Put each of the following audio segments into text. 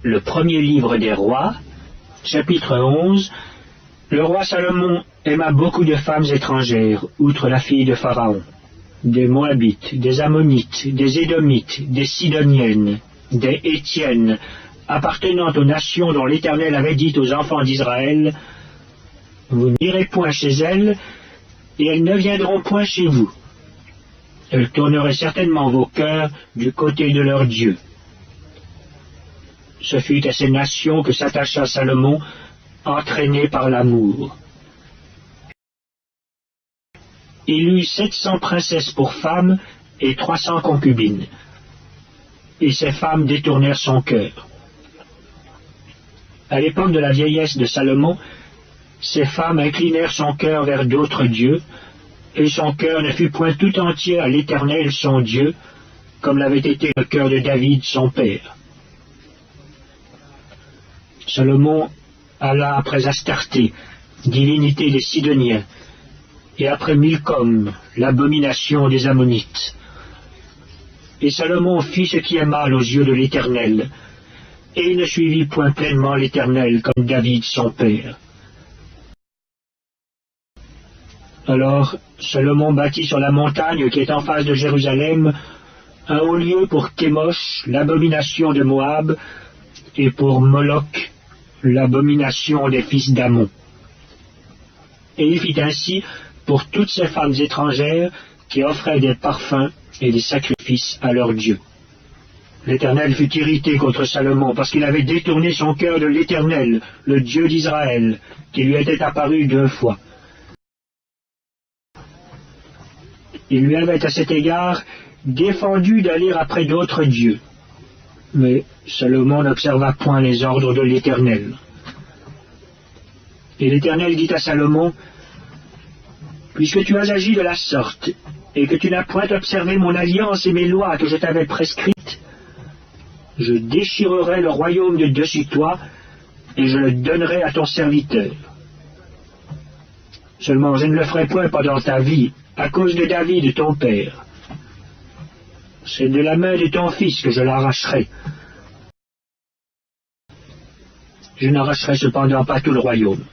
Le premier livre des rois, chapitre 11. Le roi Salomon aima beaucoup de femmes étrangères, outre la fille de Pharaon, des Moabites, des Ammonites, des Édomites, des Sidoniennes, des Hétiennes, appartenant aux nations dont l'Éternel avait dit aux enfants d'Israël, « Vous n'irez point chez elles, et elles ne viendront point chez vous. Elles tourneraient certainement vos cœurs du côté de leur Dieu. » Ce fut à ces nations que s'attacha Salomon, entraîné par l'amour. Il eut 700 princesses pour femmes et 300 concubines. Et ces femmes détournèrent son cœur. À l'époque de la vieillesse de Salomon, ces femmes inclinèrent son cœur vers d'autres dieux, et son cœur ne fut point tout entier à l'Éternel son Dieu, comme l'avait été le cœur de David son père. Salomon alla après Astarté, divinité des Sidoniens, et après Milcom, l'abomination des Ammonites. Et Salomon fit ce qui est mal aux yeux de l'Éternel, et il ne suivit point pleinement l'Éternel comme David son père. Alors Salomon bâtit sur la montagne qui est en face de Jérusalem un haut lieu pour Kémosh, l'abomination de Moab, et pour Moloch, l'abomination des fils d'Ammon. Et il fit ainsi pour toutes ces femmes étrangères qui offraient des parfums et des sacrifices à leurs dieux. L'Éternel fut irrité contre Salomon parce qu'il avait détourné son cœur de l'Éternel, le Dieu d'Israël, qui lui était apparu 2 fois. Il lui avait à cet égard défendu d'aller après d'autres dieux. Mais Salomon n'observa point les ordres de l'Éternel. Et l'Éternel dit à Salomon, « Puisque tu as agi de la sorte, et que tu n'as point observé mon alliance et mes lois que je t'avais prescrites, je déchirerai le royaume de dessus toi, et je le donnerai à ton serviteur. Seulement je ne le ferai point pendant ta vie, à cause de David ton père. C'est de la main de ton fils que je l'arracherai. Je n'arracherai cependant pas tout le royaume.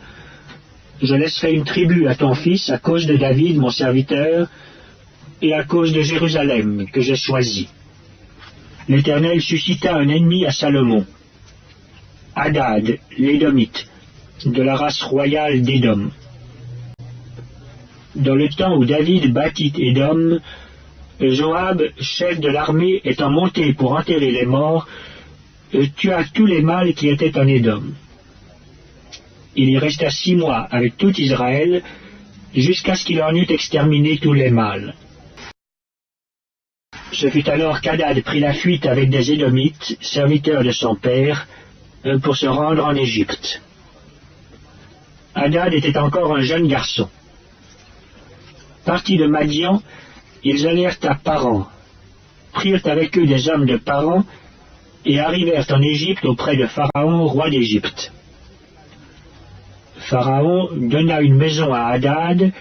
Je laisserai une tribu à ton fils à cause de David mon serviteur, et à cause de Jérusalem que j'ai choisi. » L'Éternel suscita un ennemi à Salomon, Hadad, l'Édomite, de la race royale d'Édom. Dans le temps où David bâtit Édom, Joab, chef de l'armée, étant monté pour enterrer les morts, tua tous les mâles qui étaient en Édom. Il y resta 6 mois avec tout Israël, jusqu'à ce qu'il en eût exterminé tous les mâles. Ce fut alors qu'Hadad prit la fuite avec des Édomites, serviteurs de son père, pour se rendre en Égypte. Hadad était encore un jeune garçon. Partis de Madian, ils allèrent à Paran, prirent avec eux des hommes de Paran, et arrivèrent en Égypte auprès de Pharaon, roi d'Égypte. Pharaon donna une maison à Hadad,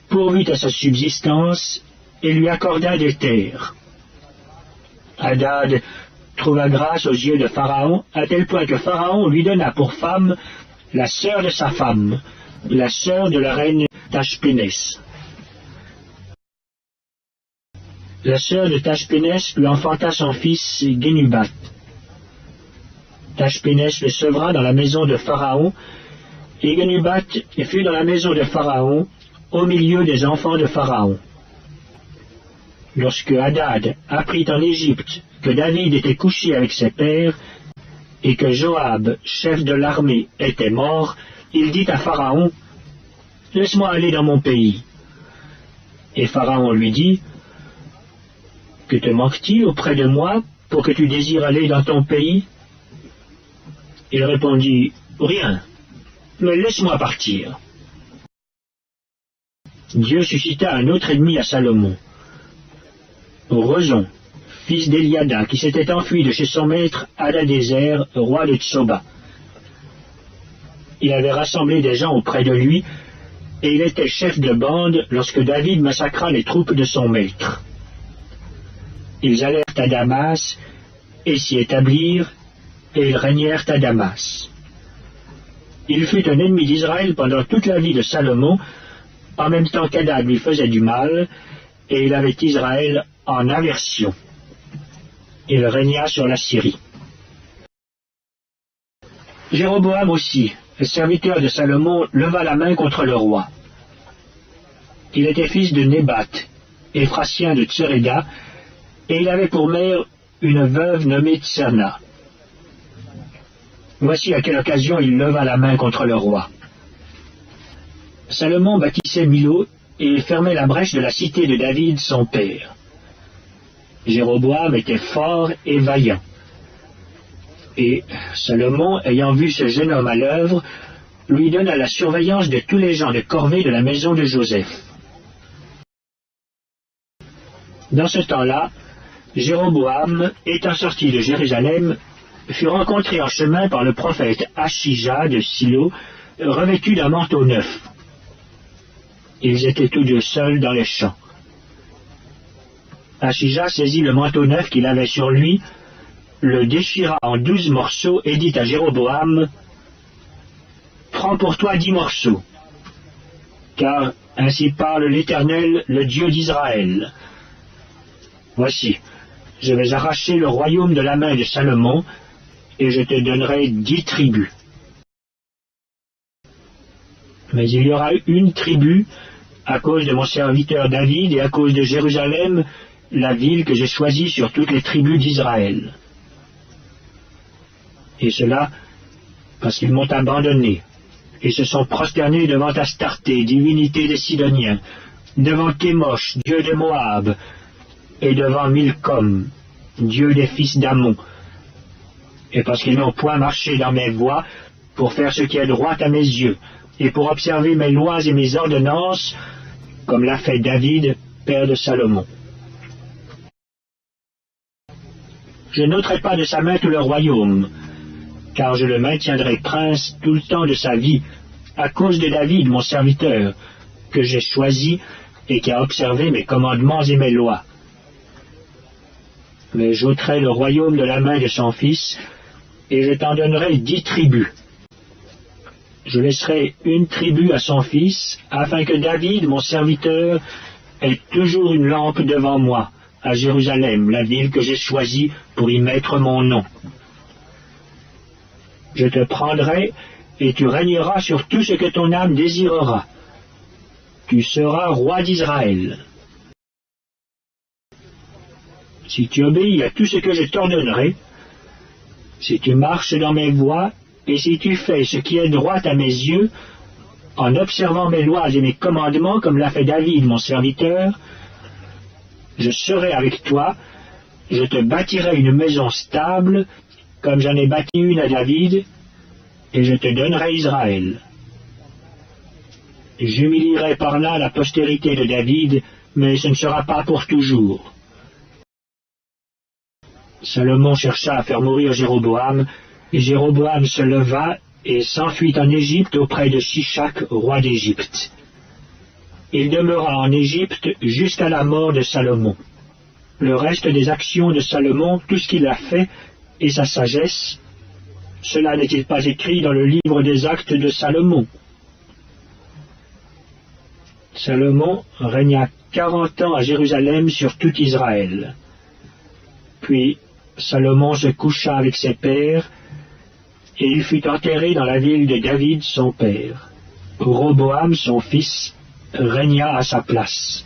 pourvut à sa subsistance, et lui accorda des terres. Hadad trouva grâce aux yeux de Pharaon, à tel point que Pharaon lui donna pour femme la sœur de sa femme, la sœur de la reine Tachpénès. La sœur de Tachpénès lui enfanta son fils Genubat. Tachpénès le sevra dans la maison de Pharaon, et Genubat fut dans la maison de Pharaon, au milieu des enfants de Pharaon. Lorsque Hadad apprit en Égypte que David était couché avec ses pères, et que Joab, chef de l'armée, était mort, il dit à Pharaon, « Laisse-moi aller dans mon pays. » Et Pharaon lui dit, « Que te manque-t-il auprès de moi pour que tu désires aller dans ton pays ?» Il répondit, « Rien, mais laisse-moi partir. » Dieu suscita un autre ennemi à Salomon, Rezon, fils d'Eliada, qui s'était enfui de chez son maître Hadadézer, roi de Tsoba. Il avait rassemblé des gens auprès de lui, et il était chef de bande lorsque David massacra les troupes de son maître. Ils allèrent à Damas et s'y établirent, et ils régnèrent à Damas. Il fut un ennemi d'Israël pendant toute la vie de Salomon, en même temps qu'Hadad lui faisait du mal, et il avait Israël en aversion. Il régna sur la Syrie. Jéroboam aussi, le serviteur de Salomon, leva la main contre le roi. Il était fils de Nébat, Éphrasien de Tseréda, et il avait pour mère une veuve nommée Tserna. Voici à quelle occasion il leva la main contre le roi. Salomon bâtissait Milo et fermait la brèche de la cité de David son père. Jéroboam était fort et vaillant. Et Salomon, ayant vu ce jeune homme à l'œuvre, lui donna la surveillance de tous les gens de corvée de la maison de Joseph. Dans ce temps-là, Jéroboam, étant sorti de Jérusalem, fut rencontré en chemin par le prophète Achija de Silo, revêtu d'un manteau neuf. Ils étaient tous deux seuls dans les champs. Achija saisit le manteau neuf qu'il avait sur lui, le déchira en 12 morceaux et dit à Jéroboam, « Prends pour toi 10 morceaux, car ainsi parle l'Éternel, le Dieu d'Israël. Voici, je vais arracher le royaume de la main de Salomon, et je te donnerai 10 tribus. Mais il y aura une tribu, à cause de mon serviteur David et à cause de Jérusalem, la ville que j'ai choisie sur toutes les tribus d'Israël. Et cela parce qu'ils m'ont abandonné, et se sont prosternés devant Astarté, divinité des Sidoniens, devant Kémosh, dieu de Moab, et devant Milcom, dieu des fils d'Ammon, et parce qu'ils n'ont point marché dans mes voies pour faire ce qui est droit à mes yeux, et pour observer mes lois et mes ordonnances, comme l'a fait David, père de Salomon. Je n'ôterai pas de sa main tout le royaume, car je le maintiendrai prince tout le temps de sa vie, à cause de David, mon serviteur, que j'ai choisi et qui a observé mes commandements et mes lois. Mais j'ôterai le royaume de la main de son fils, et je t'en donnerai 10 tribus. Je laisserai une tribu à son fils, afin que David, mon serviteur, ait toujours une lampe devant moi, à Jérusalem, la ville que j'ai choisie pour y mettre mon nom. Je te prendrai, et tu régneras sur tout ce que ton âme désirera. Tu seras roi d'Israël. Si tu obéis à tout ce que je t'ordonnerai, si tu marches dans mes voies, et si tu fais ce qui est droit à mes yeux, en observant mes lois et mes commandements, comme l'a fait David, mon serviteur, je serai avec toi, je te bâtirai une maison stable, comme j'en ai bâti une à David, et je te donnerai Israël. J'humilierai par là la postérité de David, mais ce ne sera pas pour toujours. Salomon chercha à faire mourir Jéroboam, et Jéroboam se leva et s'enfuit en Égypte auprès de Shishak, roi d'Égypte. Il demeura en Égypte jusqu'à la mort de Salomon. Le reste des actions de Salomon, tout ce qu'il a fait, et sa sagesse, cela n'est-il pas écrit dans le livre des actes de Salomon? Salomon régna 40 ans à Jérusalem sur tout Israël. Puis Salomon se coucha avec ses pères, et il fut enterré dans la ville de David son père. Roboam, son fils, régna à sa place.